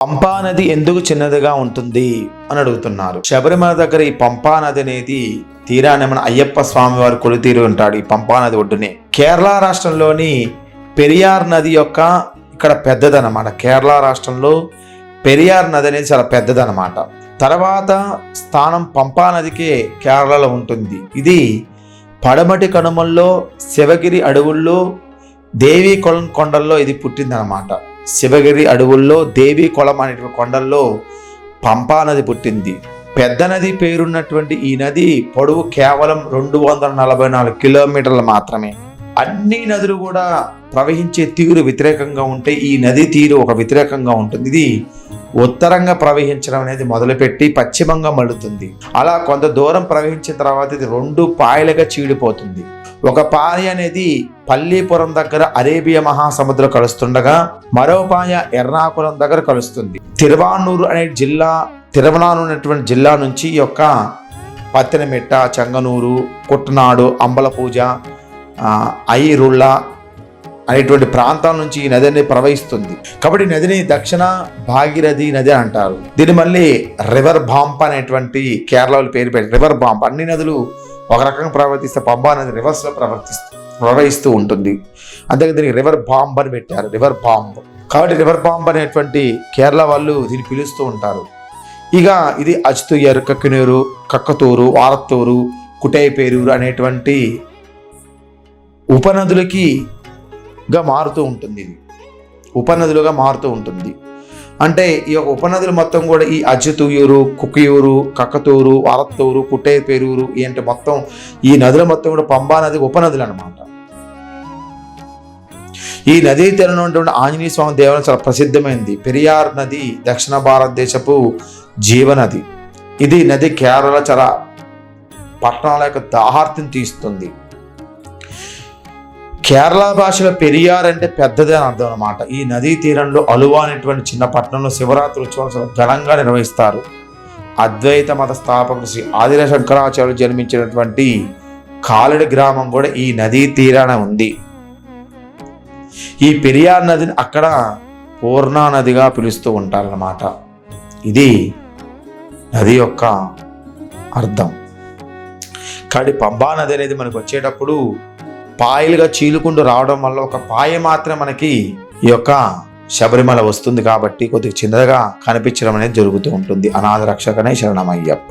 పంపా నది ఎందుకు చిన్నదిగా ఉంటుంది అని అడుగుతున్నారు. శబరిమల దగ్గర ఈ పంపా నది అనేది తీరాన్ని మన అయ్యప్ప స్వామి వారు కొలుతీరు ఉంటాడు ఈ పంపా నది ఒడ్డునే. కేరళ రాష్ట్రంలోని పెరియార్ నది యొక్క ఇక్కడ పెద్దదన్నమాట. కేరళ రాష్ట్రంలో పెరియార్ నది అనేది చాలా పెద్దదన్నమాట. తర్వాత స్థానం పంపా నదికే కేరళలో ఉంటుంది. ఇది పడమటి కనుమల్లో శివగిరి అడవుల్లో దేవీ కొలం కొండల్లో ఇది పుట్టిందనమాట. శివగిరి అడవుల్లో దేవీ కొలం అనేటువంటి కొండల్లో పంపా నది పుట్టింది. పెద్ద నది పేరున్నటువంటి ఈ నది పొడవు కేవలం 244 కిలోమీటర్లు మాత్రమే. అన్ని నదులు కూడా ప్రవహించే తీరు వ్యతిరేకంగా ఉంటే ఈ నది తీరు ఒక వ్యతిరేకంగా ఉంటుంది. ఇది ఉత్తరంగా ప్రవహించడం అనేది మొదలుపెట్టి పశ్చిమంగా మళ్ళుతుంది. అలా కొంత దూరం ప్రవహించిన తర్వాత ఇది 2 పాయలుగా చీడిపోతుంది. ఒక పాయ అనేది పల్లీపురం దగ్గర అరేబియా మహాసముద్రం కలుస్తుండగా మరో పాయ ఎర్నాకుళం దగ్గర కలుస్తుంది. తిరువానూరు అనే తిరువనానటువంటి జిల్లా నుంచి ఈ యొక్క పత్తెనమిట్ట, చెంగనూరు, కుట్టనాడు, అంబలపూజ, ఐరుళ్ళ అనేటువంటి ప్రాంతాల నుంచి ఈ నది అనేది ప్రవహిస్తుంది. కాబట్టి నదిని దక్షిణ భాగీరథి నది అంటారు. దీన్ని మళ్ళీ రివర్ బాంప్ అనేటువంటి కేరళలో పేరు పెట్టి రివర్ బాంప్. అన్ని నదులు ఒక రకంగా ప్రవర్తిస్తే పంపా నది రివర్స్ లో ప్రవహిస్తూ ఉంటుంది. అందుకే దీనికి రివర్ బాంబ్ అని పెట్టారు, రివర్ బాంబ్. కాబట్టి రివర్ బాంబ్ అనేటువంటి కేరళ వాళ్ళు దీన్ని పిలుస్తూ ఉంటారు. ఇక ఇది అచ్తుయర్, కక్కినూరు, కక్కతూరు, వారత్తూరు, కుటైపేరూరు అనేటువంటి ఉపనదులకి మారుతూ ఉంటుంది. ఇది ఉపనదులుగా మారుతూ ఉంటుంది. అంటే ఈ యొక్క ఉపనదులు మొత్తం కూడా ఈ అచ్యుతూయూరు, కుక్కియూరు, కక్కతూరు, వారత్తూరు, కుట్టేపేరూరు ఏంటి మొత్తం ఈ నదుల మొత్తం కూడా పంబా నది ఉపనదులు అన్నమాట. ఈ నదీ తీరంలో ఉన్నటువంటి ఆంజనేయ స్వామి దేవాలయం చాలా ప్రసిద్ధమైంది. పెరియార్ నది దక్షిణ భారతదేశపు జీవనది. ఇది నది కేరళ చాలా పట్టణాల యొక్క దాహార్తిని తీస్తుంది. కేరళ భాషలో పెరియార్ అంటే పెద్దది అని అర్థం అనమాట. ఈ నదీ తీరంలో అలువా అనేటువంటి చిన్న పట్టణంలో శివరాత్రి ఉత్సవాలు చాలా ఘనంగా నిర్వహిస్తారు. అద్వైత మత స్థాపకుడు శ్రీ ఆదిర శంకరాచార్యులు జన్మించినటువంటి కాలడి గ్రామం కూడా ఈ నదీ తీరాన ఉంది. ఈ పెరియార్ నదిని అక్కడ పూర్ణా నదిగా పిలుస్తూ ఉంటారన్నమాట. ఇది నది యొక్క అర్థం. కాబట్టి పంబా నది అనేది మనకు వచ్చేటప్పుడు పాయలుగా చీలుకుంటూ రావడం వల్ల ఒక పాయ మాత్రం మనకి ఈ యొక్క శబరిమల వస్తుంది. కాబట్టి కొద్దిగా చిన్నగా కనిపించడం అనేది జరుగుతూ ఉంటుంది. అనాథ రక్షకనే శరణమయ్యప్ప.